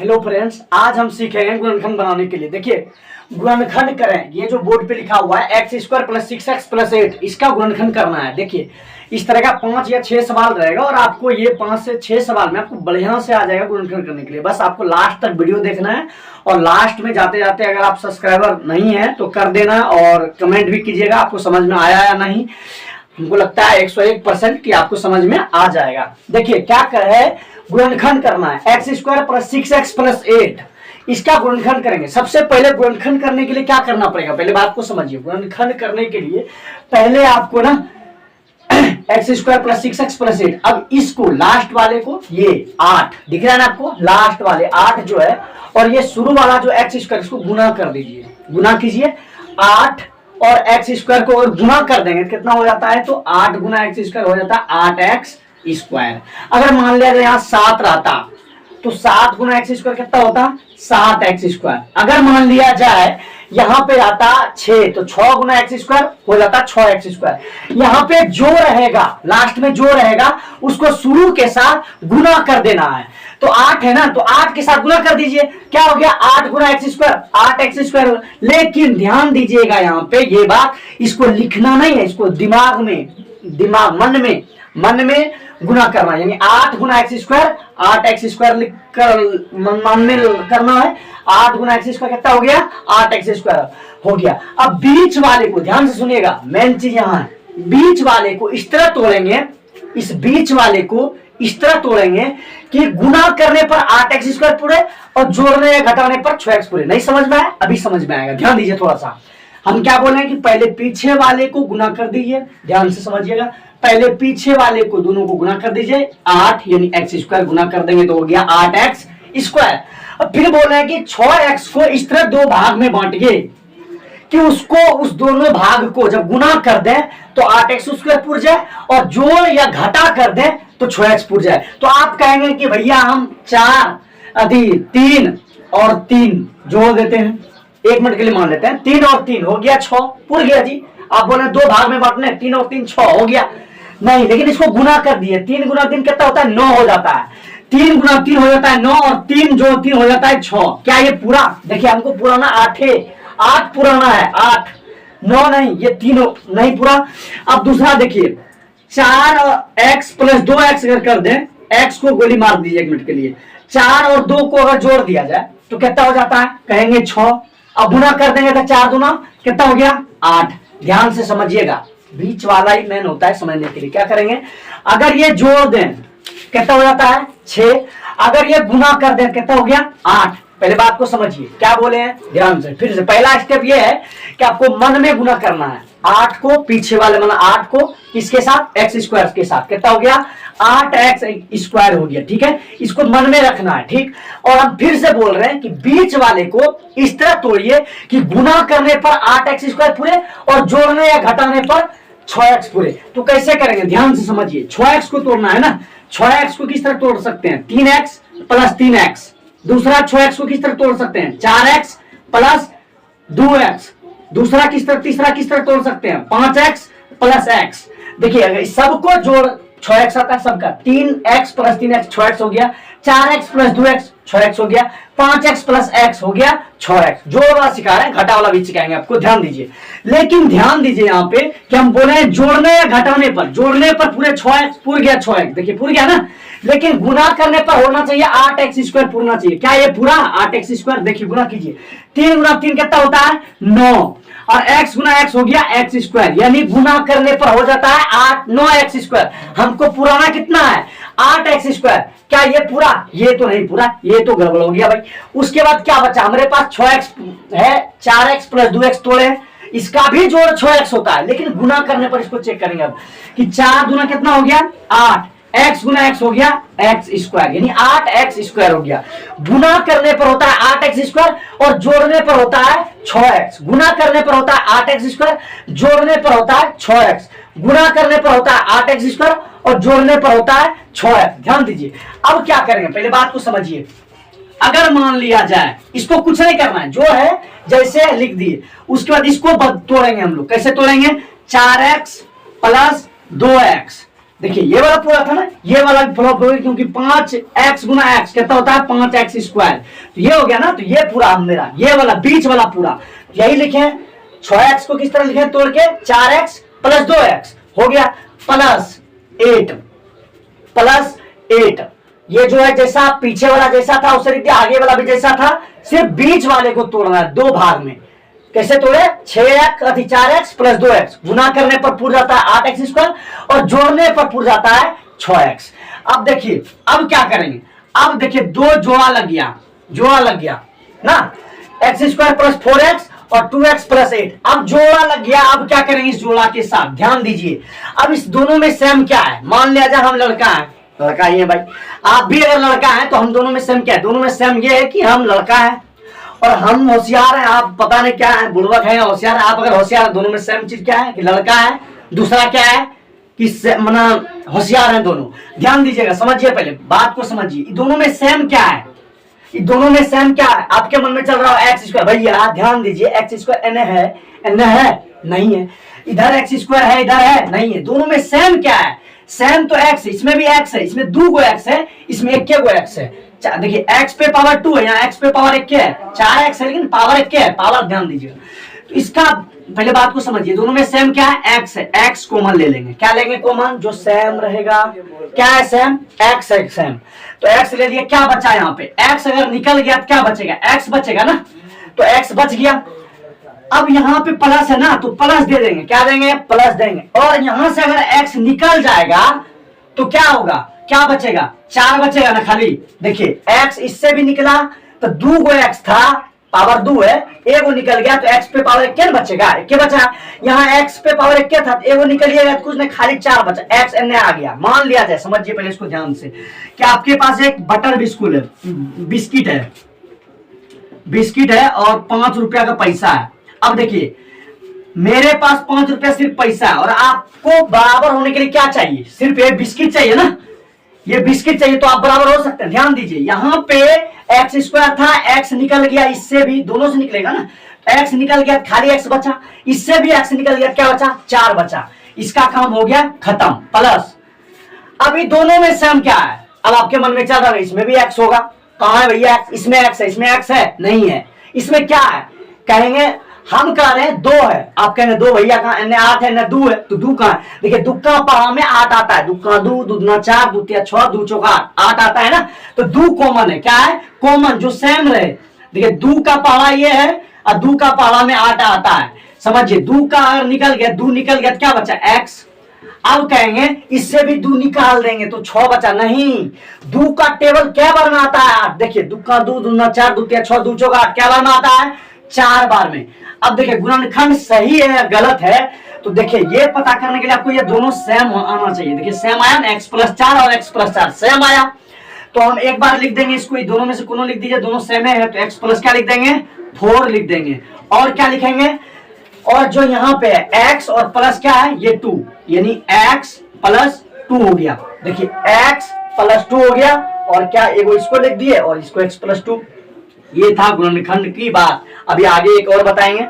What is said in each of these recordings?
Hello friends, आज हम सीखेंगे गुणनखंड बनाने के लिए। देखिए, गुणनखंड करें, ये जो बोर्ड पे लिखा हुआ है x square plus 6x plus 8, इसका गुणनखंड करना है। देखिए, इस तरह का 5 या 6 सवाल रहेगा और आपको ये 5 से 6 सवाल में आपको बढ़िया से आ जाएगा गुणनखंड करने के लिए। बस आपको लास्ट तक वीडियो देखना है और लास्ट में जाते जाते अगर आप सब्सक्राइबर नहीं है तो कर देना और कमेंट भी कीजिएगा आपको समझ में आया या नहीं। हमको लगता है 101% कि आपको समझ में आ जाएगा। देखिए, क्या है, गुणनखंड करना है x square plus 6x plus 8, इसका गुणनखंड करेंगे। सबसे पहले गुणनखंड करने के लिए क्या करना पड़ेगा, पहले बात को समझिए। गुणनखंड करने के लिए पहले आपको ना x square plus 6x plus 8, अब इसको लास्ट वाले को, ये 8 दिख रहा है ना आपको, लास्ट वाले 8 जो है और ये शुरू वाला जो एक्स स्क्वायर, इसको गुना कर दीजिए, गुना कीजिए। 8 और एक्स स्क्वायर को और गुना कर देंगे कितना हो जाता है, तो 8 गुना एक्स स्क्वायर हो जाता है 8x स्क्वायर। अगर मान लिया यहाँ 7 रहता तो 7 गुना एक्स स्क्वायर कितना होता, 7x स्क्वायर। अगर मान लिया जाए यहाँ पे आता 6 तो 6 गुना एक्स स्क्वायर हो जाता 6x स्क्वायर। यहाँ पे जो रहेगा लास्ट में, जो रहेगा उसको शुरू के साथ गुना कर देना है। तो 8 है ना, तो 8 के साथ गुना कर दीजिए, क्या हो गया 8 गुना एक्स स्क्वायर 8x स्क्वायर। लेकिन ध्यान दीजिएगा यहाँ पे ये बात, इसको लिखना नहीं है, इसको दिमाग में मन में गुना करना है। यानी 8 गुना एक्स स्क्वायर 8x स्क्वायर लिख कर मन में करना है। 8 गुना एक्स स्क्वायर कितना हो गया, 8x स्क्वायर हो गया। अब बीच वाले को ध्यान से सुनिएगा, मेन चीज यहाँ है, बीच वाले को इस तरह तोड़ेंगे, इस बीच वाले को इस तरह तोड़ेंगे कि गुना करने पर 8x स्क्वायर पूरे और जोड़ने या घटाने पर 6x पूरे। नहीं समझ में आया, अभी समझ में आएगा, ध्यान दीजिए थोड़ा सा। हम क्या बोल रहे हैं कि पहले पीछे वाले को गुना कर दीजिए, ध्यान से समझिएगा। पहले पीछे वाले को दोनों को गुना कर दीजिए, 8 यानी एक्स स्क्वायर गुना कर देंगे तो हो गया 8x स्क्वायर। अब फिर बोल रहे हैं कि 6x को इस तरह दो भाग में बांटिए कि उसको, उस दोनों भाग को जब गुना कर दें तो 8x स्क्वायर पूर जाए और जोड़ या घटा कर दें तो 6x पूर जाए। तो आप कहेंगे कि भैया हम 3 और 3 जोड़ देते हैं, 1 मिनट के लिए मान लेते हैं, 3 और 3 हो गया 6, पूर गया जी। आप बोले 2 भाग में बांटने, 3 और 3 6 हो गया, नहीं, लेकिन इसको गुना कर दिए, 3 गुना 3 कितना होता है, 9 हो जाता है। 3 गुना 3 हो जाता है 9 और 3 जो 3 हो जाता है 6। क्या ये पूरा, देखिए हमको पुराना 8 पुराना है, 8 9 नहीं, ये 3 नहीं पूरा। अब दूसरा देखिए, 4x प्लस 2x अगर कर दें, x को गोली मार दीजिए 1 मिनट के लिए, 4 और 2 को अगर जोड़ दिया जाए तो कितना हो जाता है, कहेंगे 6। अब गुना कर देंगे तो 4 दूना कितना हो गया 8। ध्यान से समझिएगा, बीच वाला ही मेन होता है समझने के लिए। क्या करेंगे, अगर ये जोड़ दें कितना हो जाता है 6, अगर ये गुना कर दें कितना हो गया 8। पहले बात को समझिए, क्या बोले हैं ध्यान से, फिर से पहला स्टेप ये है कि आपको मन में गुना करना है। 8 को पीछे वाले मतलब 8 को किसके साथ, एक्स स्क्वायर के साथ, कितना हो गया 8x स्क्वायर हो गया, ठीक है, इसको मन में रखना है, ठीक। और हम फिर से बोल रहे हैं कि बीच वाले को इस तरह तोड़िए कि गुना करने पर 8x स्क्वायर पूरे और जोड़ने या घटाने पर 6x पूरे। तो कैसे करेंगे, ध्यान से समझिए। 6x को तोड़ना है ना, 6x को किस तरह तोड़ सकते हैं, 3x प्लस 3x। दूसरा 6x को किस तरह तोड़ सकते हैं, 4x प्लस 2x। दूसरा तीसरा किस तरह तोड़ सकते हैं, 5x प्लस x। देखिए अगर सबको जोड़ 6x आता है सबका, 3x प्लस 3x 6x हो गया, 4x प्लस 2x 6x हो गया, 5x प्लस x हो गया 6x। जोड़ वाला सिखा रहे हैं, घटा वाला भी सिखाएंगे आपको, ध्यान दीजिए। लेकिन ध्यान दीजिए यहाँ पे कि हम बोले हैं जोड़ने या घटाने पर, जोड़ने पर पूरे 6x पूर गया 6x, देखिए पूर गया ना, लेकिन गुना करने पर होना चाहिए 8x स्क्वायर पूरना चाहिए। क्या ये पूरा 8x स्क्वायर, देखिए गुना कीजिए, 3 गुना 3 कितना होता है 9 और x गुना x हो गया x स्क्वायर, यानी गुना करने पर हो जाता है 9x स्क्वायर। हमको पुराना कितना है 8x स्क्वायर। क्या ये पूरा, ये तो नहीं पूरा, ये तो गड़बड़ हो गया भाई। उसके बाद क्या बचा, हमारे पास 6x है, 4x प्लस 2x तोड़े, इसका भी जोड़ 6x होता है, लेकिन गुना करने पर इसको चेक करेंगे अब कि 4 गुना कितना हो गया 8, x गुना x हो गया x स्क्वायर, यानी 8x स्क्वायर हो गया। गुना करने पर होता है 8x स्क्वायर और जोड़ने पर होता है 6x। गुना करने पर होता है 8x स्क्वायर, जोड़ने पर होता है 6x। गुना करने पर होता है 8x स्क्वायर और जोड़ने पर होता है 6x। ध्यान दीजिए, अब क्या करेंगे, पहले बात को समझिए। अगर मान लिया जाए, इसको कुछ नहीं करना है, जो है जैसे लिख दिए, उसके बाद इसको तोड़ेंगे हम लोग। कैसे तोड़ेंगे, 4x प्लस 2x देखिए ये वाला पूरा था ना, ये वाला भी फ्लॉप हो गया, क्योंकि 5x गुना x कितना होता है 5x स्क्वायर। तो ये हो गया ना, तो ये पूरा मेरा ये वाला बीच वाला पूरा यही लिखे। 6x को किस तरह लिखे तोड़ के, 4x प्लस 2x हो गया प्लस 8 ये जो है जैसा पीछे वाला जैसा था उससे लिख दिया, आगे वाला भी जैसा था, सिर्फ बीच वाले को तोड़ना है दो भाग में। कैसे तोड़े, 4x प्लस 2x गुना करने पर पूरा जाता है 8x स्क्वायर और जोड़ने पर पूरा जाता है 6x। अब देखिए अब क्या करेंगे, अब देखिए दो जोड़ा लग गया ना, x स्क्वायर प्लस 4x और 2x प्लस 8। अब जोड़ा लग गया, अब क्या करेंगे इस जोड़ा के साथ, ध्यान दीजिए। अब इस दोनों में सेम क्या है, मान लिया जाए हम लड़का ही है भाई, आप भी अगर लड़का है तो हम दोनों में सेम क्या है, दोनों में सेम ये है कि हम लड़का है और हम होशियार हैं, आप पता नहीं क्या है, बुड़बक है या होशियार है। आप अगर होशियार है, दोनों में सेम चीज क्या है कि लड़का है, दूसरा क्या है कि मना होशियार है दोनों। ध्यान दीजिएगा, समझिए पहले बात को समझिए, दोनों में सेम क्या है, दोनों में सेम क्या है। आपके मन में चल रहा है एक्स स्क्वायर, भैया ध्यान दीजिए एक्स स्क्वायर एन है नहीं है, इधर एक्स स्क्वायर है इधर है नहीं है, दोनों में सेम क्या है, सेम तो एक्स, इसमें भी एक्स है, इसमें 2 गो एक्स है, इसमें 1 गो एक्स है। देखिए x पे पावर 2 है, यहाँ x पे पावर 1 है, 4x है लेकिन पावर 1 है, पावर ध्यान दीजिएगा। तो इसका पहले बात को समझिए, दोनों में सेम क्या है, x है, x कॉमन ले लेंगे, क्या लेंगे कॉमन, जो सेम रहेगा। क्या है सेम, x है सेम, तो x ले लिया, क्या बचा यहाँ पे, x अगर निकल गया तो क्या बचेगा, x बचेगा ना, तो x बच गया। अब यहाँ पे प्लस है ना, तो प्लस दे देंगे, क्या देंगे प्लस देंगे, और यहां से अगर x निकल जाएगा तो क्या होगा, क्या बचेगा, 4 बचेगा ना खाली। देखिए x इससे भी निकला तो 2 गो x था, पावर 2 है, 1 निकल गया तो x पे पावर 1 बचेगा, 1 बचा। यहाँ x पे पावर 1 था, 1 निकल गया तो कुछ नहीं, खाली 4 बचा, x एन आ गया। मान लिया जाए, समझिए पहले इसको ध्यान से, कि आपके पास एक बटर बिस्किट है और 5 रुपया का पैसा है। अब देखिए मेरे पास 5 रुपया सिर्फ पैसा है और आपको बराबर होने के लिए क्या चाहिए, सिर्फ ये बिस्किट चाहिए ना, ये बिस्किट चाहिए तो आप बराबर हो सकते हैं। ध्यान दीजिए, यहाँ पे एक्स स्क्वायर था, एक्स निकल गया, इससे भी दोनों से निकलेगा ना, एक्स निकल गया खाली एक्स बचा, इससे भी एक्स निकल गया, क्या बचा 4 बचा, इसका काम हो गया खत्म। प्लस अभी दोनों में सेम क्या है, अब आपके मन में चल रहा है इसमें भी एक्स होगा, कहां है भैया एक्स, इसमें एक्स है, इसमें एक्स है नहीं है, इसमें क्या है, कहेंगे हम कह रहे हैं 2 है, आप कहेंगे 2 भैया कहां, एन 8 है न 2 है, तो 2 कहां है, देखिए दुक्का पहाड़ा में 8 आता है, दुक्का 2 दूना 4 दूतिया 6 दू चौका 8 आता है ना, तो 2 कॉमन है, क्या है कॉमन जो सेम रहे। देखिए 2 का पहाड़ा ये है और 2 का पहाड़ा में 8 आता है, समझिए 2 का अगर निकल गया, 2 निकल गया तो क्या बचा एक्स। अब कहेंगे इससे भी 2 निकाल देंगे तो 6 बचा, नहीं 2 का टेबल क्या बार में आता है 8, देखिए दुक्का 2 दूना 4 दूतिया 6 दू चौका 8 क्या बार में आता है 4 बार में। अब देखिए गुणनखंड सही है या गलत है, तो देखिए ये पता करने के लिए आपको ये दोनों सेम आना चाहिए। देखिए सेम आया ना, x प्लस 4 और x प्लस 4 सेम आया, तो हम एक बार लिख देंगे इसको, ये दोनों में से कोनो लिख दीजिए, दोनों सेम है तो x प्लस क्या लिख देंगे 4 लिख देंगे, और क्या लिखेंगे, और जो यहाँ पे है x और प्लस क्या है ये 2, यानी x प्लस 2 हो गया। देखिए x प्लस 2 हो गया, और क्या एगो इसको लिख दिए और इसको x प्लस 2, ये था गुणनखंड की बात। अभी आगे एक और बताएंगे।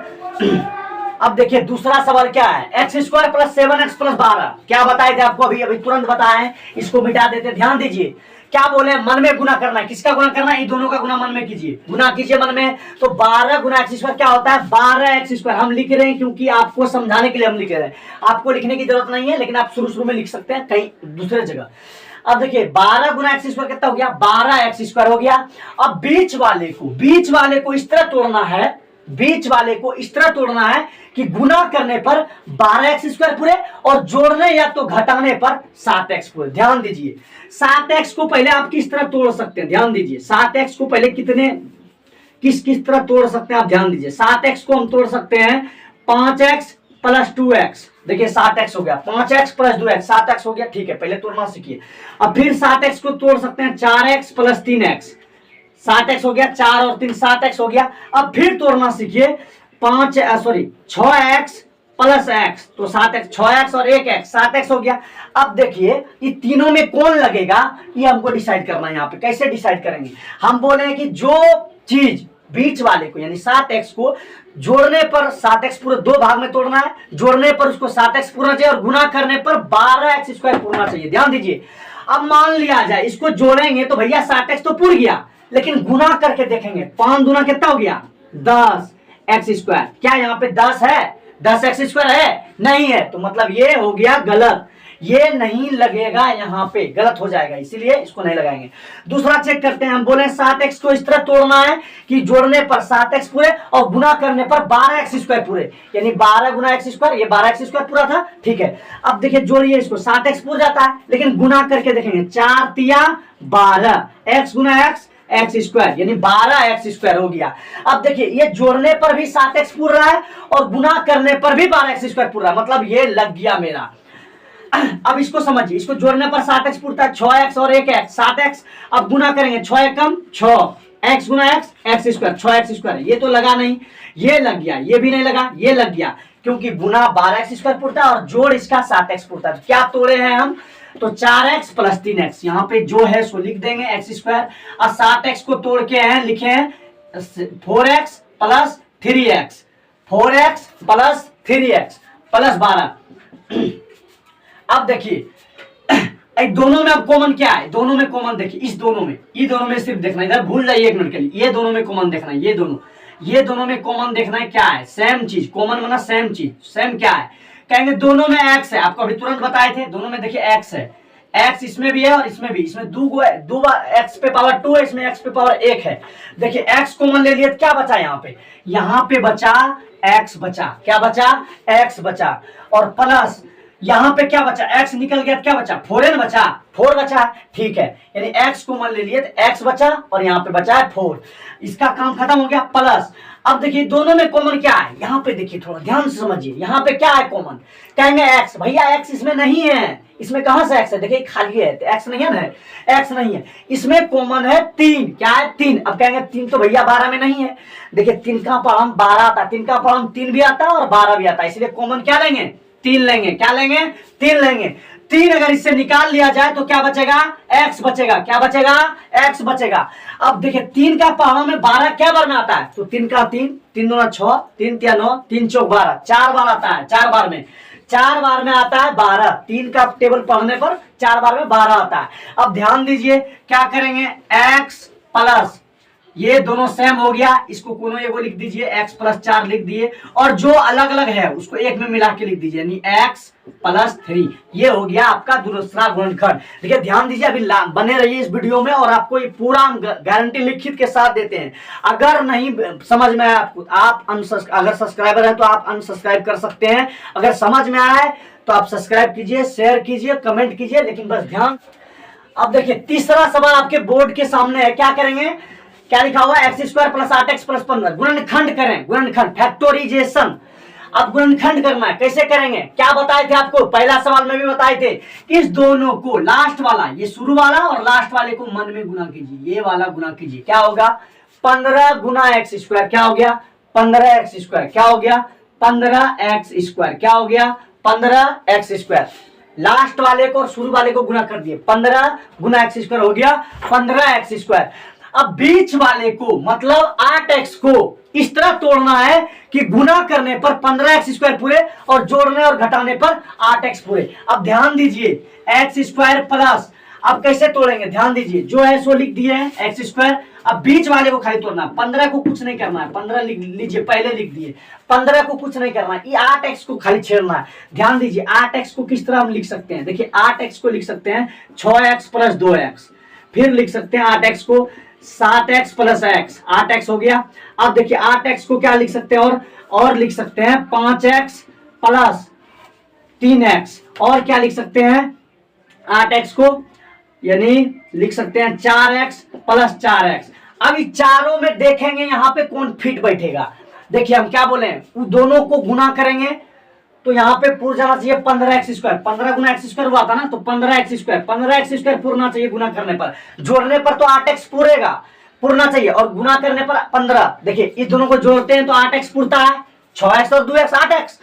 अब देखिए दूसरा सवाल क्या है, x square plus 7x plus 12, क्या बताए थे आपको, अभी तुरंत बताए, इसको मिटा देते। ध्यान दीजिए क्या बोले, मन में गुना करना है, किसका गुना करना है, इन दोनों का गुना मन में कीजिए, गुना कीजिए मन में, तो 12 गुना एक्स स्क्वायर क्या होता है 12x स्क्वायर। हम लिख रहे हैं क्योंकि आपको समझाने के लिए हम लिख रहे हैं, आपको लिखने की जरूरत नहीं है, लेकिन आप शुरू में लिख सकते हैं कहीं दूसरे जगह। अब देखिए 12 गुना एक्स स्क्वायर कितना हो गया 12x स्क्वायर हो गया। अब बीच वाले को इस तरह तोड़ना है, बीच वाले को इस तरह तोड़ना है कि गुना करने पर 12x स्क्वायर पूरे और जोड़ने या तो घटाने पर 7x पूरे। ध्यान दीजिए 7x को पहले आप किस तरह तोड़ सकते हैं, ध्यान दीजिए 7x को पहले किस तरह तोड़ सकते हैं आप ध्यान दीजिए। 7x को हम तोड़ सकते हैं 5x प्लस 2x, देखिए 7x हो गया, 5x प्लस 2x 7x हो गया, ठीक है पहले तोड़ना सीखिए। अब फिर 7x को तोड़ सकते हैं 4x प्लस 3x, 7x हो गया, 4 और 3 7x हो गया। अब फिर तोड़ना सीखिए 6x प्लस x, तो 7x 6x और 1x 7x हो गया। अब देखिए ये तीनों में कौन लगेगा ये हमको डिसाइड करना है। यहाँ पे कैसे डिसाइड करेंगे, हम बोले हैं कि जो बीच वाले को यानी 7x को जोड़ने पर 7x पूरे दो भाग में तोड़ना है, जोड़ने पर उसको 7x पूरना चाहिए और गुना करने पर 12x² पूरना चाहिए। ध्यान दीजिए, अब मान लिया जाए इसको जोड़ेंगे तो भैया 7x तो पूर गया, लेकिन गुना करके देखेंगे 5 दूना कितना हो गया 10x²। क्या यहाँ पे 10 है, 10x² है? नहीं है, तो मतलब ये हो गया गलत, ये नहीं लगेगा, यहाँ पे गलत हो जाएगा, इसीलिए इसको नहीं लगाएंगे। दूसरा चेक करते हैं, हम बोले 7x को इस तरह तोड़ना है कि जोड़ने पर 7x पूरे और गुना करने पर 12x² पूरे, यानी 12 गुना x², ये 12x² पूरा था, ठीक है। अब देखिए जोड़िए इसको, 7x पूर जाता है, लेकिन गुना करके देखेंगे 4 तिया 12, x गुना x² यानी 12x² हो गया। अब देखिए ये जोड़ने पर भी 7x पूर रहा है और गुना करने पर भी 12x² पूर रहा है, मतलब ये लग गया मेरा। अब इसको समझिए, इसको जोड़ने पर 7x पूरता है, 6x और 1x 7x, अब गुना करेंगे 6 एकम 6, x गुना x² 6x², ये तो लगा नहीं, ये लग गया, ये भी नहीं लगा, ये लग गया, क्योंकि गुना 12x² पूरता है और जोड़ इसका 7x पूरता है। क्या तोड़े हैं हम, तो 4x प्लस 3x, यहाँ पे जो है सो लिख देंगे x² और 7x को तोड़ के हैं लिखे हैं 4x plus 3x, 4x plus 3x plus 12। अब देखिए दोनों में अब कॉमन क्या है, दोनों में कॉमन देखिए, इस दोनों में, ये दोनों में सिर्फ देखना, इधर भूल जाइए एक मिनट के लिए, ये दोनों में कॉमन देखना है, ये दोनों में कॉमन देखना है क्या है, सेम चीज, कॉमन माना सेम चीज, सेम क्या है, कहेंगे दोनों में x है, आपको अभी तुरंत बताए थे, दोनों में देखिए x है, x इसमें भी है और इसमें भी, इसमें दो x पे पावर 2 है, इसमें x पे पावर 1 है। देखिए x कॉमन ले लिए तो क्या बचा, यहाँ पे बचा x बचा, क्या बचा, x बचा, और प्लस यहाँ पे क्या बचा, x निकल गया तो क्या बचा, 4n बचा, 4 बचा, ठीक है, यानी x कॉमन ले लिए तो x बचा और यहाँ पे बचा है 4, इसका काम खत्म हो गया। प्लस अब देखिए दोनों में कॉमन क्या है, यहाँ पे देखिए थोड़ा ध्यान से समझिए, यहाँ पे क्या है कॉमन, कहेंगे x, भैया x इसमें नहीं है, इसमें कहां से x है, देखिए खाली है तो x नहीं है ना, x नहीं है, इसमें कॉमन है 3, क्या है 3, अब कहेंगे 3 तो भैया 12 में नहीं है, देखिए 3 का पढ़म 12 आता है, 3 का पढ़म 3 भी आता है और 12 भी आता है, इसलिए कॉमन क्या लेंगे, 3 लेंगे, क्या लेंगे, 3 लेंगे। 3 अगर इससे निकाल लिया जाए तो क्या बचेगा, x बचेगा, क्या बचेगा, x बचेगा। अब देखिए 3 का पहाड़ों में 12 क्या बार में आता है, तो 3 का 3, 3 दूना 6, 3 तिया 9, 3 चौक 12, 4 बार आता है, 4 बार में आता है 12, 3 का टेबल पढ़ने पर 4 बार में 12 आता है। अब ध्यान दीजिए क्या करेंगे, x प्लस, ये दोनों सेम हो गया, इसको कोनो एगो लिख दीजिए, x प्लस 4 लिख दिए, और जो अलग अलग है उसको एक में मिला के लिख दीजिए, यानी x प्लस 3, ये हो गया आपका दूसरा गुणनखंड। देखिए ध्यान दीजिए, अभी बने रहिए इस वीडियो में और आपको ये पूरा गारंटी लिखित के साथ देते हैं। अगर नहीं समझ में आया आपको, आप अगर सब्सक्राइबर है तो आप अनसब्सक्राइब कर सकते हैं, अगर समझ में आया है तो आप सब्सक्राइब कीजिए, शेयर कीजिए, कमेंट कीजिए, लेकिन बस ध्यान। अब देखिए तीसरा सवाल आपके बोर्ड के सामने है, क्या करेंगे, क्या लिखा हुआ है, x² प्लस 8x प्लस 15, गुणनखंड करें, गुणनखंड फैक्टोराइजेशन। अब गुणनखंड करना है, कैसे करेंगे, क्या बताए थे आपको, पहला सवाल में भी बताए थे, इस दोनों को लास्ट वाला, ये शुरू वाला और लास्ट वाले को मन में गुना कीजिए, ये वाला गुना कीजिए, क्या होगा, 15 गुना x², क्या हो गया 15x², क्या हो गया 15x², क्या हो गया 15x², लास्ट वाले को और शुरू वाले को गुना कर दिए, 15 गुना x² हो गया 15x²। अब बीच वाले को मतलब 8x को इस तरह तोड़ना है कि गुना करने पर 15x² पूरे और जोड़ने और घटाने पर 8x पूरे। अब ध्यान दीजिए x² प्लस, अब कैसे तोड़ेंगे, ध्यान दीजिए, जो है सो लिख दिए हैं x², अब बीच वाले को खाली तोड़ना है, 15 को कुछ नहीं करना है, 15 लिख लीजिए, पहले लिख दिए, 15 को कुछ नहीं करना है, ये 8x को खाली छेड़ना है। ध्यान दीजिए 8x को किस तरह हम लिख सकते हैं, देखिए 8x को लिख सकते हैं 6x प्लस 2x, फिर लिख सकते हैं 8x को 7x प्लस x, 8x हो गया। अब देखिए 8x को क्या लिख सकते हैं, और लिख सकते हैं 5x प्लस 3x, और क्या लिख सकते हैं 8x को, यानी लिख सकते हैं 4x प्लस 4x। अब इस चारों में देखेंगे यहाँ पे कौन फिट बैठेगा, देखिए हम क्या बोले, दोनों को गुना करेंगे तो यहाँ पे पूर जाना चाहिए 15x², 15 गुना x² हुआ था ना, तो 15x² पूरना चाहिए गुना करने पर, जोड़ने पर तो 8x पूरना चाहिए और गुना करने पर 15। देखिए इस दोनों को जोड़ते हैं तो 8x पूरता है, 6x और 2x 8x,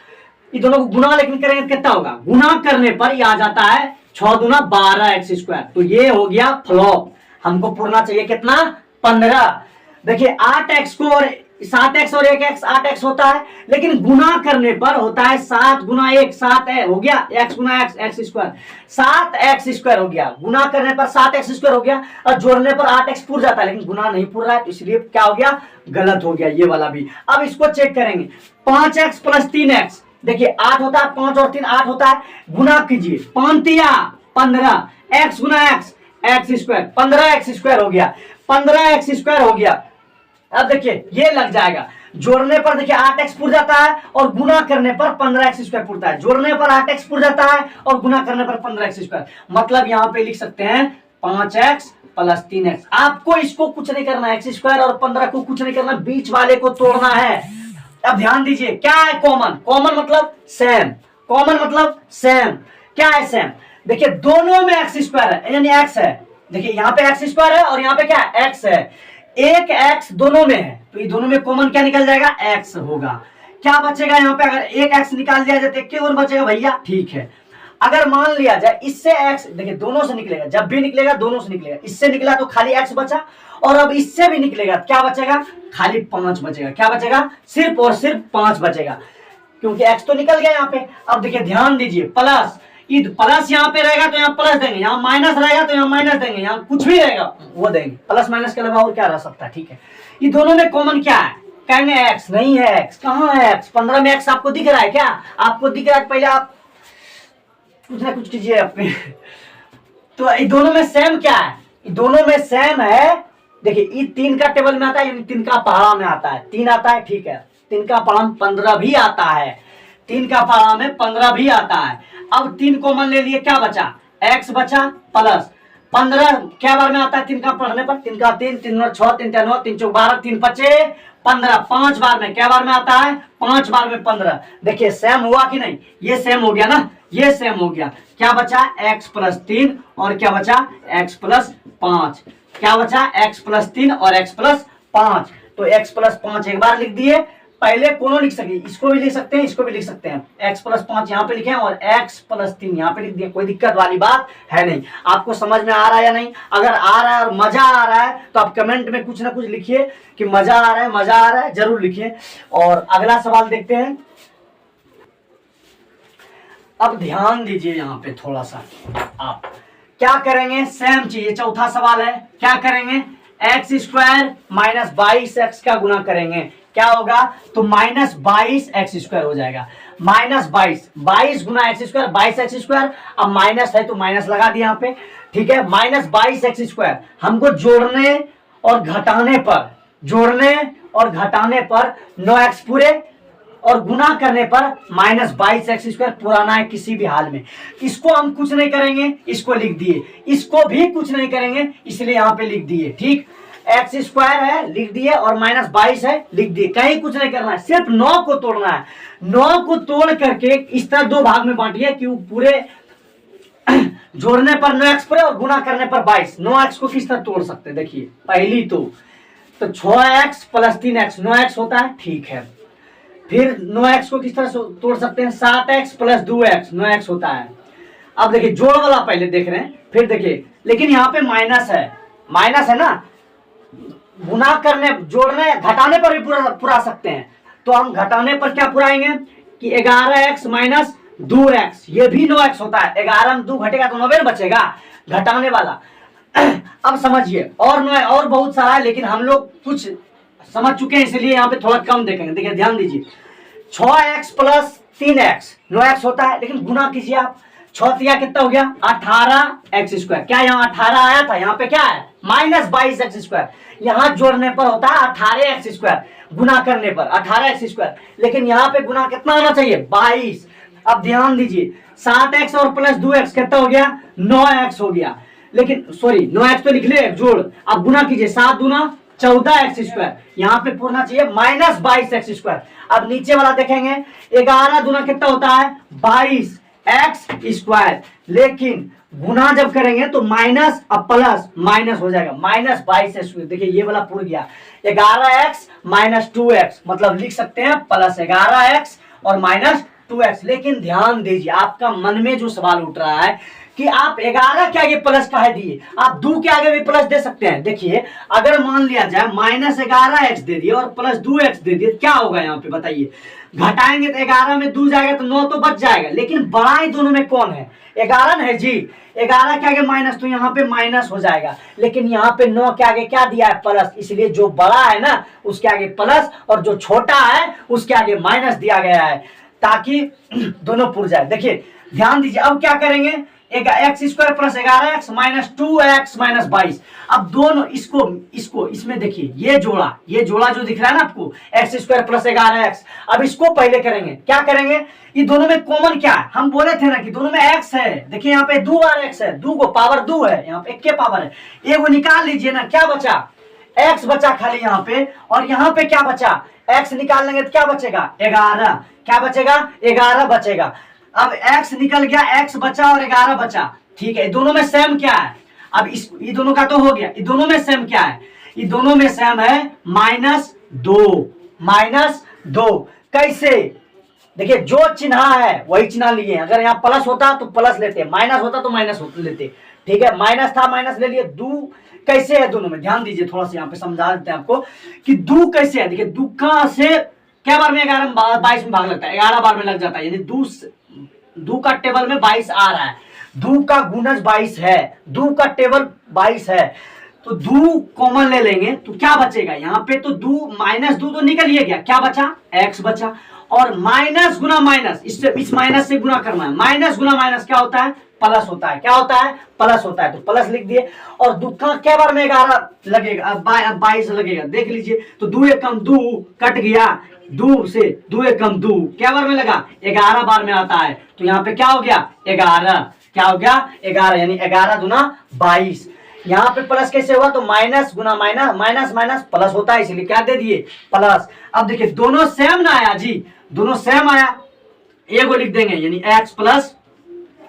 इस दोनों को गुना लेकिन करेंगे कितना होगा, गुना करने पर ये आ जाता है 6 दूना 12x², तो ये हो गया फ्लॉप, हमको पूरना चाहिए कितना 15। देखिए 8x को और 7x और 1x 8x होता है, लेकिन गुना करने पर होता है 7 गुना 1 7 है, हो गया x गुना x x square, 7x square हो गया। गुना करने पर 7x स्क्वायर हो गया और जोड़ने पर 8x पूर जाता है, लेकिन गुना नहीं पूर रहा है, तो इसलिए क्या हो गया, गलत हो गया ये वाला भी। अब इसको चेक करेंगे, 5x प्लस 3x, देखिए 8 होता है, 5 और 3 8 होता है, गुना कीजिए 5 तिया 15, x गुना x x square, 15x square हो गया, 15x स्क्वायर हो गया। अब देखिए ये लग जाएगा, जोड़ने पर देखिए 8x पुर जाता है और गुना करने पर 15x स्क्वायर पुरता है, जोड़ने पर 8x पुर जाता है और गुना करने पर 15x स्क्वायर, मतलब यहां पे लिख सकते हैं 5x प्लस 3x। आपको इसको कुछ नहीं करना, x स्क्वायर और 15 को कुछ नहीं करना, बीच वाले को तोड़ना है। अब ध्यान दीजिए क्या है कॉमन, कॉमन मतलब सेम, कॉमन मतलब सेम, क्या है सेम, देखिए दोनों में x स्क्वायर है यानी x है, देखिए यहाँ पे x स्क्वायर है और यहाँ पे क्या है x है, एक x दोनों में है, तो ये दोनों में कॉमन क्या निकल जाएगा, x होगा। क्या बचेगा यहाँ पे, अगर एक x निकाल दिया जाए तो क्या और बचेगा भैया, ठीक है। अगर मान लिया जाए इससे x, देखिए दोनों से निकलेगा, जब भी निकलेगा दोनों से निकलेगा, इससे निकला तो खाली x बचा, और अब इससे भी निकलेगा क्या बचेगा, खाली 5 बचेगा, क्या बचेगा, सिर्फ और सिर्फ 5 बचेगा, क्योंकि x तो निकल गया यहाँ पे। अब देखिए ध्यान दीजिए, प्लस प्लस यहाँ पे रहेगा तो यहाँ प्लस देंगे, यहाँ माइनस रहेगा तो यहाँ माइनस देंगे, यहाँ कुछ भी रहेगा वो देंगे, प्लस माइनस के अलावा और क्या रह सकता है, ठीक है। ये दोनों में कॉमन क्या है, कहेंगे x, नहीं है x, कहाँ है x, 15 में x आपको दिख रहा है क्या, आपको दिख रहा है, पहले आप कुछ ना कुछ कीजिए अपने तो ये दोनों में सेम क्या है, ये दोनों में सेम है, देखिए ये 3 का टेबल में आता है यानी 3 का पहाड़ा में आता है, 3 आता है, ठीक है, 3 का पहाड़ा में 15 भी आता है, 3 का पहाड़ा में 15 भी आता है। अब 3 कॉमन ले लिए, क्या बचा, x बचा प्लस 15 क्या बार में आता है 3 का पढ़ने पर, 3 का 3 3 और 6 3 9 3 चौक 12 3 पचे 15, 5 बार में क्या बार में आता है, 5 बार में 15। देखिए सेम हुआ कि नहीं, ये सेम हो गया ना, ये सेम हो गया, क्या बचा x प्लस 3 और क्या बचा x प्लस 5, क्या बचा x प्लस 3 और x प्लस 5, तो x प्लस 5 एक बार लिख दिए, पहले कौन लिख सके, इसको भी लिख सकते हैं, इसको भी लिख सकते हैं, x प्लस 5 यहाँ पे लिखे और x प्लस 3 यहाँ पे लिख दिए, कोई दिक्कत वाली बात है नहीं। आपको समझ में आ रहा है या नहीं, अगर आ रहा है और मजा आ रहा है तो आप कमेंट में कुछ ना कुछ लिखिए कि मजा आ रहा है, मजा आ रहा है जरूर लिखिए। और अगला सवाल देखते हैं, अब ध्यान दीजिए यहाँ पे थोड़ा सा, आप क्या करेंगे, सेम चीज, चौथा सवाल है, क्या करेंगे, एक्स स्क्वायर माइनस 22x का गुना करेंगे, क्या होगा, तो माइनस 22x स्क्वायर हो जाएगा, माइनस 22 गुना एक्स स्क्वायर 22x स्क्वायर, अब माइनस है तो माइनस लगा दिया यहाँ पे, ठीक है, माइनस 22x स्क्वायर हमको जोड़ने और घटाने पर, जोड़ने और घटाने पर 9x पूरे और गुना करने पर माइनस 22x स्क्वायर पुराना है किसी भी हाल में, इसको हम कुछ नहीं करेंगे, इसको लिख दिए, इसको भी कुछ नहीं करेंगे इसलिए यहाँ पे लिख दिए, ठीक, एक्स स्क्वायर है लिख दिए और माइनस 22 है लिख दिए, कहीं कुछ नहीं करना है, सिर्फ 9 को तोड़ना है, 9 को तोड़ करके इस तरह 2 भाग में बांटिए कि पूरे जोड़ने पर 9x पूरे और गुना करने पर 22, 9x को किस तरह तोड़ सकते हैं, देखिए पहली तो 6x प्लस 3x 9x होता है, ठीक है, फिर 9x को किस तरह तोड़ सकते हैं, 7x प्लस 2x 9x होता है। अब देखिए जोड़ वाला पहले देख रहे हैं, फिर देखिए लेकिन यहाँ पे माइनस है ना, गुना करने जोड़ने घटाने पर भी पुरा सकते हैं, तो हम घटाने पर क्या पुराएंगे कि 11x माइनस 2x, ये भी 9x होता है, 11 में 2 घटेगा तो 9 बचेगा घटाने वाला। अब समझिए और बहुत सारा है, लेकिन हम लोग कुछ समझ चुके हैं इसलिए यहाँ पे थोड़ा कम देखेंगे। देखिए ध्यान दीजिए, 6x प्लस 3x 9x होता है, लेकिन गुना कीजिए आप, 6 तिया कितना हो गया 18x स्क्वायर, क्या यहाँ 18 आया था, यहाँ पे क्या है माइनस 22x स्क्वायर, यहाँ जोड़ने पर होता है 18x स्क्वायर, गुना करने पर 18x स्क्वायर, लेकिन यहाँ पे गुना कितना आना चाहिए 22। अब ध्यान दीजिए 7x और प्लस 2x कितना हो गया 9x हो गया, लेकिन सॉरी 9x तो लिख ले जोड़, अब गुना कीजिए 7 दूना 14x स्क्वायर, यहाँ पे पूरना चाहिए माइनस 22x स्क्वायर। अब नीचे वाला देखेंगे 11 दूना कितना होता है 22x स्क्वायर, लेकिन गुना जब करेंगे तो माइनस अब प्लस माइनस हो जाएगा माइनस 22x स्क्वायर, देखिए ये वाला पूर गया 11x माइनस 2x, मतलब लिख सकते हैं प्लस 11x और माइनस 2x। लेकिन ध्यान दीजिए आपका मन में जो सवाल उठ रहा है कि आप 11 के आगे प्लस का है दिए, आप 2 के आगे भी प्लस दे सकते हैं। देखिए अगर मान लिया जाए -11x दे दिए और +2x दे दिए, क्या होगा यहाँ पे बताइए। घटाएंगे तो 11 में 2 जाएगा तो 9 तो बच जाएगा, लेकिन बड़ा ही दोनों में कौन है, 11 है जी। 11 के आगे माइनस, तो यहाँ पे माइनस हो जाएगा, लेकिन यहाँ पे 9 के आगे क्या दिया है, प्लस। इसलिए जो बड़ा है ना उसके आगे प्लस, और जो छोटा है उसके आगे माइनस दिया गया है, ताकि दोनों पुर जाए। देखिए ध्यान दीजिए, अब क्या करेंगे, x square plus 11x -2x -22। अब दोनों इसको इसमें देखिए, ये जोड़ा जो दिख रहा है ना आपको, एक्स स्क्वायर प्लस 11x। अब इसको पहले करेंगे, क्या करेंगे, ये दोनों में कॉमन क्या है, हम बोले थे ना कि दोनों में x है। देखिए यहाँ पे 2 बार x है, 2 को पावर 2 है, यहाँ पे 1 के पावर है, ये वो निकाल लीजिए ना, क्या बचा, x बचा खाली यहाँ पे, और यहाँ पे क्या बचा, x निकाल लेंगे तो क्या बचेगा, 11। क्या बचेगा, 11 बचेगा। अब x निकल गया, x बचा और 11 बचा, ठीक है। दोनों में सेम क्या है, अब ये दोनों का तो हो गया, ये दोनों में सेम क्या है, ये दोनों में सेम है -2। कैसे, देखिए जो चिन्ह है वही चिन्ह लिए, अगर यहाँ प्लस होता तो प्लस लेते, माइनस होता तो माइनस लेते, ठीक है। माइनस था, माइनस ले लिए। 2 कैसे है दोनों में, ध्यान दीजिए, थोड़ा सा यहाँ पे समझा देते हैं आपको कि 2 कैसे है। देखिए 2 का से क्या बार में 11 22 में भाग लगता है, 11 बार में लग जाता है, यानी 2 का टेबल में 22 आ रहा है, 2 का गुणज 22 है, 2 का टेबल 22 है, तो 2 कॉमन ले लेंगे तो क्या बचेगा यहाँ पे, तो 2 -2 तो निकल ही गया, क्या बचा, x बचा। और माइनस गुना माइनस, इस माइनस से गुना करना है, माइनस गुना माइनस क्या होता है, प्लस होता है, क्या होता है, प्लस होता है, तो प्लस लिख दिए। और 2 का क्या बार में 11 लगेगा, 22 लगेगा, देख लीजिए, तो 2 एक कम 2 कट गया, 2 से 2 एक कम 2 क्या बार में लगा, 11 बार में आता है, तो यहाँ पे क्या हो गया, 11, क्या हो गया, 11, यानी 11 दूना 22। यहाँ पे प्लस कैसे हुआ, तो माइनस गुना माइनस, माइनस माइनस प्लस होता है, इसलिए क्या दे दिए, प्लस। अब देखिए दोनों सेम ना आया जी, दोनों सेम आया, एक को लिख देंगे यानी x प्लस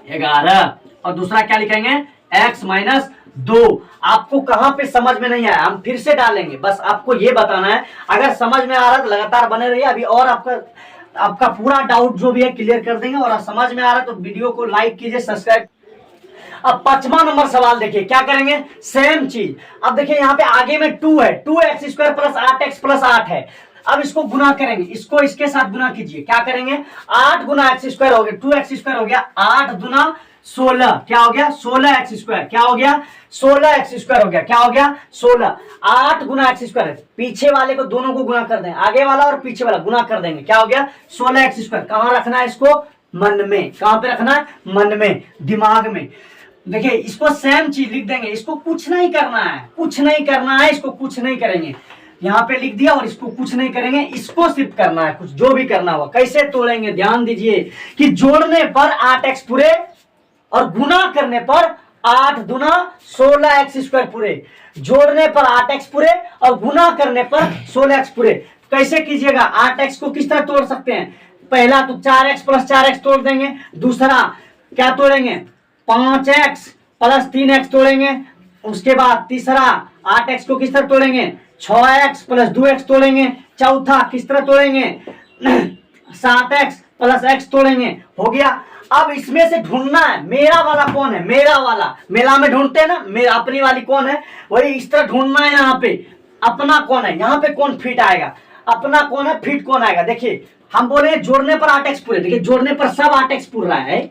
11, और दूसरा क्या लिखेंगे, x -2। आपको कहां पे समझ में नहीं आया, हम फिर से डालेंगे, बस आपको ये बताना है। अगर समझ में आ रहा है तो लगातार बने रहिए, अभी और आपका पूरा डाउट जो भी है क्लियर कर देंगे। और समझ में आ रहा है तो वीडियो को लाइक कीजिए, सब्सक्राइब। अब 5वां नंबर सवाल देखिए, क्या करेंगे, सेम चीज। अब देखिए यहाँ पे आगे में 2 है, 2x square plus 8x plus 8 है। अब इसको गुना करेंगे, इसको इसके साथ गुना कीजिए, क्या करेंगे, 8 गुना एक्स स्क्वायर हो गया, 2x स्क्वायर हो गया, 8 दुना 16, क्या हो गया, 16x स्क्वायर, क्या हो गया, 16x स्क्वायर हो गया, क्या हो गया, 16। 8 गुना एक्स स्क्वायर, पीछे वाले को दोनों को गुना कर देंगे, आगे वाला और पीछे वाला गुना कर देंगे, क्या हो गया, 16x स्क्वायर। कहां रखना है इसको, मन में, कहां पे रखना है, मन में, दिमाग में। देखिए इसको सेम चीज लिख देंगे, इसको कुछ नहीं करना है, कुछ नहीं करना है, इसको कुछ नहीं करेंगे, यहाँ पे लिख दिया, और इसको कुछ नहीं करेंगे, इसको सिर्फ करना है, कुछ जो भी करना होगा। कैसे तोड़ेंगे, ध्यान दीजिए कि जोड़ने पर 8x पूरे और गुना करने पर 8 दुना 16x स्क्वायर पूरे, जोड़ने पर 8x पूरे और गुना करने पर 16x पूरे। कैसे कीजिएगा, 8x को किस तरह तोड़ सकते हैं, पहला तो 4x प्लस 4x तोड़ देंगे, दूसरा क्या तोड़ेंगे, 5x प्लस 3x तोड़ेंगे, उसके बाद तीसरा 8x को किस तरह तोड़ेंगे, 6x प्लस 2x तोड़ेंगे, चौथा किस तरह तोड़ेंगे, 7x प्लस x तोड़ेंगे, हो गया। अब इसमें से ढूंढना है मेरा वाला कौन है, मेरा वाला, मेला में ढूंढते हैं ना, मेरा अपनी वाली कौन है, वही इस तरह ढूंढना है। यहाँ पे अपना कौन है, यहाँ पे कौन फिट आएगा, अपना कौन है, फिट कौन आएगा। देखिए हम बोले जोड़ने पर 8x पूरे, देखिए जोड़ने पर सब 8x पूर रहा है,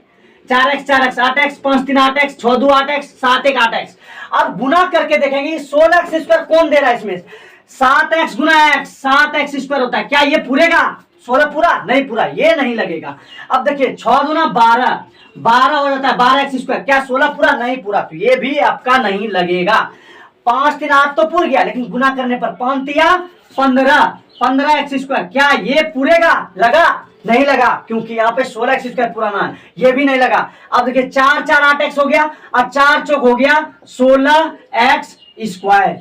4x 4x 8x 5 3 8x 6 2 8x 7 1 8x। अब गुना करके देखेंगे 16x स्क्वायर कौन दे रहा है, इसमें 7x गुना x 7x स्क्वायर होता है, क्या ये पूरेगा, 16 पूरा नहीं, पूरा ये नहीं लगेगा। अब देखिए 6 दुना 12, 12 हो जाता है 12x स्क्वायर, क्या 16 पूरा नहीं, पूरा, तो ये भी आपका नहीं लगेगा। 5 3 8 तो पूर गया, लेकिन गुना करने पर 5 तिया 15, 15x स्क्वायर, क्या ये पूरेगा, लगा नहीं लगा, क्योंकि यहाँ पे 16x स्क्वायर पुराना है, ये भी नहीं लगा। अब देखिए 4 4 8x हो गया, और 4 चौक हो गया 16x स्क्वायर।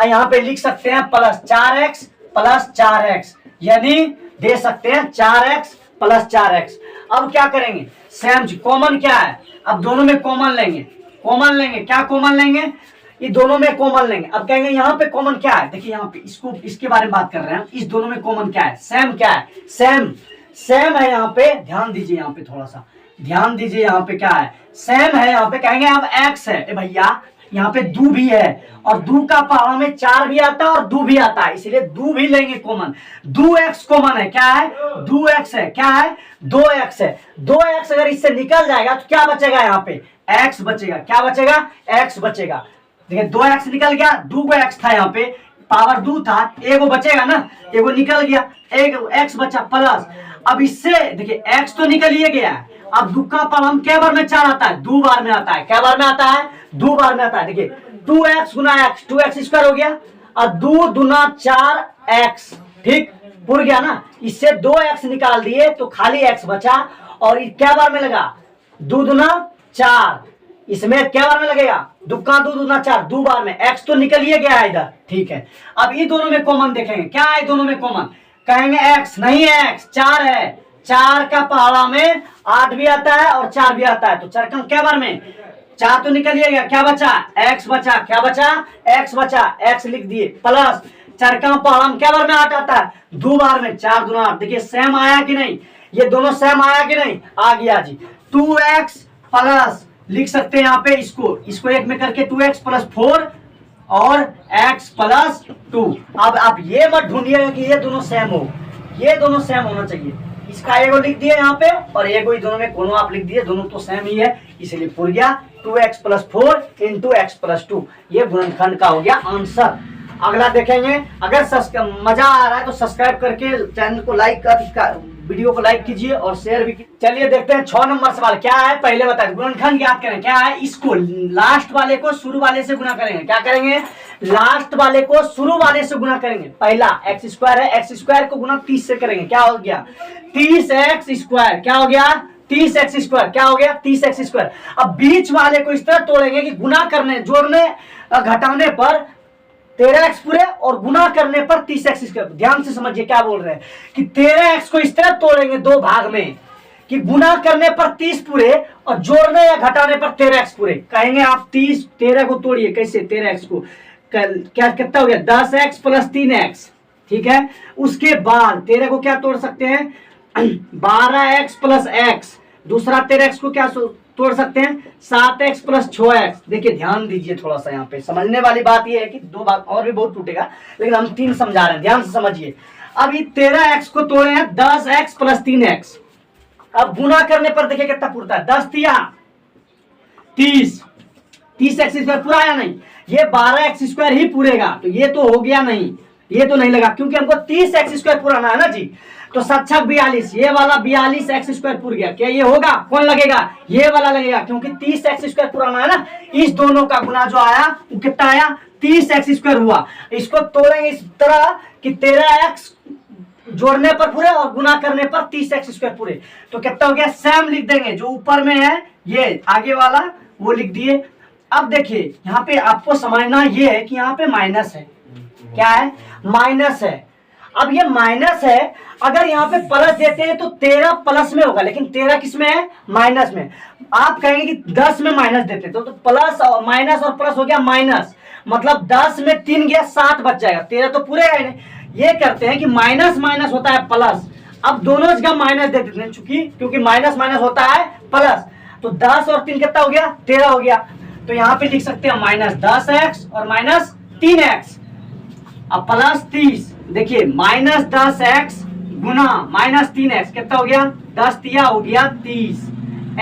यहाँ पे लिख सकते हैं प्लस 4x प्लस 4x, यानी दे सकते हैं 4x प्लस 4x। अब क्या करेंगे, सेम कॉमन क्या है, अब दोनों में कॉमन लेंगे, कॉमन लेंगे, क्या कॉमन लेंगे, ये दोनों में कॉमन लेंगे। अब कहेंगे यहाँ पे कॉमन क्या है, देखिए यहाँ पे इसको इसके बारे में बात कर रहे हैं, इस दोनों में कॉमन क्या है, सेम क्या है, सेम, सेम है। यहाँ पे ध्यान दीजिए, यहाँ पे थोड़ा सा ध्यान दीजिए यहाँ पे क्या है, सेम है। यहाँ पे कहेंगे अब x है, भैया यहाँ पे दू भी है और दू का पावर में 4 भी आता है और दू भी आता है, इसलिए दू भी लेंगे कॉमन। 2x कॉमन है, क्या है 2x है, क्या है 2x है। 2x अगर इससे निकल जाएगा तो क्या बचेगा, यहाँ पे x बचेगा। क्या बचेगा, x बचेगा। देखिए 2x निकल गया, 2 x था, यहाँ पे पावर 2 था, एगो बचेगा ना, एगो निकल गया, एक x बचा प्लस। अब इससे देखिए x तो निकल ही गया है, अब दू का पावर क्या बार में 4 आता है, 2 बार में आता है। क्या बार में आता है, 2 बार में आता है। देखिए 2x गुना x, 2x स्क्वायर हो गया और 2 दूना 4x, ठीक पुर गया ना। इससे 2x निकाल दिए तो खाली x बचा और क्या बार में लगा, 2 दूना 4, इसमें क्या बार में लगेगा, दुक्का 2 दूना 4, 2 बार में। x तो निकल ही गया है इधर, ठीक है। अब ये दोनों में कॉमन देखेंगे, क्या है दोनों में कॉमन, कहेंगे x नहीं है, x 4 है। 4 का पहाड़ा में 8 भी आता है और 4 भी आता है, तो चरकम क्या बार में 4 तो निकल गया, क्या बचा x बचा, क्या बचा x बचा, x लिख दिए प्लस। चरकम पहाड़ा में क्या बार में 8 आता है, 2 बार में, 4 दूना 8। देखिए सेम आया कि नहीं, ये दोनों सेम आया कि नहीं, आ गया जी। 2x प्लस लिख सकते हैं यहाँ पे इसको एक में करके 2x प्लस 4 और x प्लस 2। अब आप ये मत ढूंढिएगा कि ये दोनों सेम हो, ये दोनों सेम होना चाहिए। इसका एगो लिख दिए यहाँ पे और एगो ही दोनों में कोनो आप लिख दिए, दोनों तो सेम ही है, इसलिए पूर गया 2x plus 4 into x plus 2। ये गुणनखंड का हो गया आंसर। अगला देखेंगे। अगर मजा आ रहा है तो सब्सक्राइब करके चैनल को लाइक कर, वीडियो को लाइक कीजिए और शेयर भी कीजिए। चलिए देखते हैं 6 नंबर सवाल क्या है, पहले बताइए। गुणनखंड ज्ञात करें, क्या है, इसको लास्ट वाले को शुरू वाले से गुना करेंगे। क्या करेंगे, लास्ट वाले को शुरू वाले से गुना करेंगे। पहला x स्क्वायर है, x स्क्वायर को गुना 30 से करेंगे, क्या हो गया 30x स्क्वायर, क्या हो गया 30x स्क्वायर, क्या हो गया 30x स्क्वायर। अब बीच वाले को इस तरह तोड़ेंगे कि गुना करने, जोड़ने घटाने पर 13x पूरे और गुना करने पर 30x स्क्वायर। ध्यान से समझिए क्या बोल रहे हैं कि 13x को इस तरह तोड़ेंगे 2 भाग में कि गुना करने पर 30 पूरे और जोड़ने या घटाने पर 13x पूरे। कहेंगे आप 13 को तोड़िए, कैसे 13x को, क्या कितना हो गया 10x प्लस 3x, ठीक है। उसके बाद 13 को क्या तोड़ सकते हैं 12x प्लस x, दूसरा 13x को क्या तोड़ सकते हैं 7x प्लस 6x। देखिए ध्यान दीजिए थोड़ा सा, यहाँ पे समझने वाली बात यह है कि 2 भाग और भी बहुत टूटेगा, लेकिन हम 3 समझा रहे हैं, ध्यान से समझिए। अब ये 13x को तोड़े हैं 10x प्लस 3x। अब गुना करने पर देखिए कितना पूरता है, 10 तिया 30, 30x स्क्वायर पूरा आया नहीं, ये 12x स्क्वायर ही पूरेगा, तो ये तो हो गया नहीं, ये तो नहीं लगा क्योंकि हमको 30x स्क्वायर पुराना है ना जी। तो 7×6 42, ये वाला 42x स्क्वायर पूर गया, क्या ये होगा, कौन लगेगा, ये वाला लगेगा क्योंकि 30x स्क्वायर पुराना है ना। इस दोनों का गुना जो आया वो कितना आया 30x स्क्वायर हुआ। इसको तोड़ेंगे इस तरह कि 13x जोड़ने पर पूरे और गुना करने पर 30x स्क्वायर पूरे, तो कितना हो गया सेम लिख देंगे, जो ऊपर में है ये आगे वाला वो लिख दिए। अब देखिए यहाँ पे आपको समझना ये है कि यहाँ पे माइनस है, क्या है माइनस है। अब ये माइनस है, अगर यहाँ पे प्लस देते हैं तो 13 प्लस में होगा, लेकिन 13 किस में है माइनस में। आप कहेंगे कि 10 में माइनस देते तो प्लस और माइनस और प्लस हो गया माइनस, मतलब 10 में 3 गया 7 बच जाएगा, 13 तो पूरे है नहीं। ये करते हैं कि माइनस माइनस होता है प्लस, अब दोनों जगह माइनस दे देते हैं क्योंकि माइनस माइनस होता है प्लस, तो 10 और 3 कितना हो गया 13 हो गया। तो यहाँ पे लिख सकते हैं माइनस 10x और माइनस 3x, अब प्लस 30। देखिए माइनस 10x गुना माइनस 3x कितना हो गया 10 तिया हो गया 30,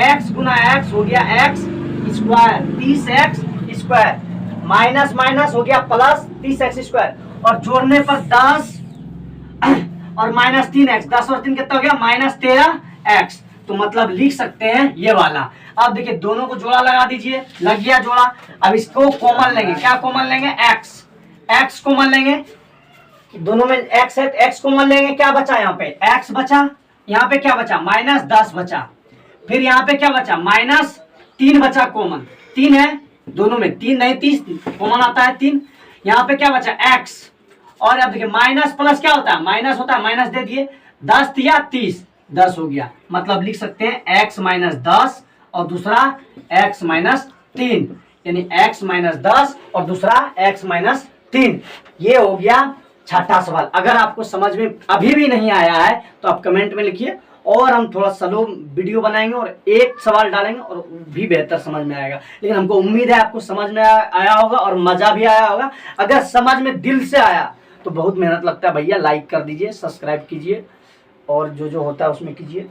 x गुना x हो गया x square 30x square, minus minus हो गया प्लस 30x स्क्वायर और जोड़ने पर 10 और माइनस 3x, 10 और 3 कितना हो गया माइनस 13x। तो मतलब लिख सकते हैं ये वाला। अब देखिए दोनों को जोड़ा लगा दीजिए, लग गया जोड़ा। अब इसको कॉमन लेंगे, क्या कॉमन लेंगे x कॉमन लेंगे, दोनों में x है x कॉमन लेंगे, क्या बचा यहाँ पे x बचा, यहाँ पे क्या बचा माइनस 10 बचा, फिर यहाँ पे क्या बचा माइनस 3 बचा कॉमन, 3 है दोनों में, 3 नहीं 30 कॉमन आता है 3। यहाँ पे क्या बचा x, और अब देखिए माइनस प्लस क्या होता है माइनस होता है, माइनस दे दिए 10 तिया 30, 10 हो गया। मतलब लिख सकते हैं x माइनस 10 और दूसरा x माइनस 3, यानी x माइनस 10 और दूसरा x माइनस 3। ये हो गया छठा सवाल। अगर आपको समझ में अभी भी नहीं आया है तो आप कमेंट में लिखिए और हम थोड़ा स्लो वीडियो बनाएंगे और एक सवाल डालेंगे और भी बेहतर समझ में आएगा। लेकिन हमको उम्मीद है आपको समझ में आया होगा और मजा भी आया होगा। अगर समझ में दिल से आया तो बहुत मेहनत लगता है भैया, लाइक कर दीजिए, सब्सक्राइब कीजिए और जो जो होता है उसमें कीजिए।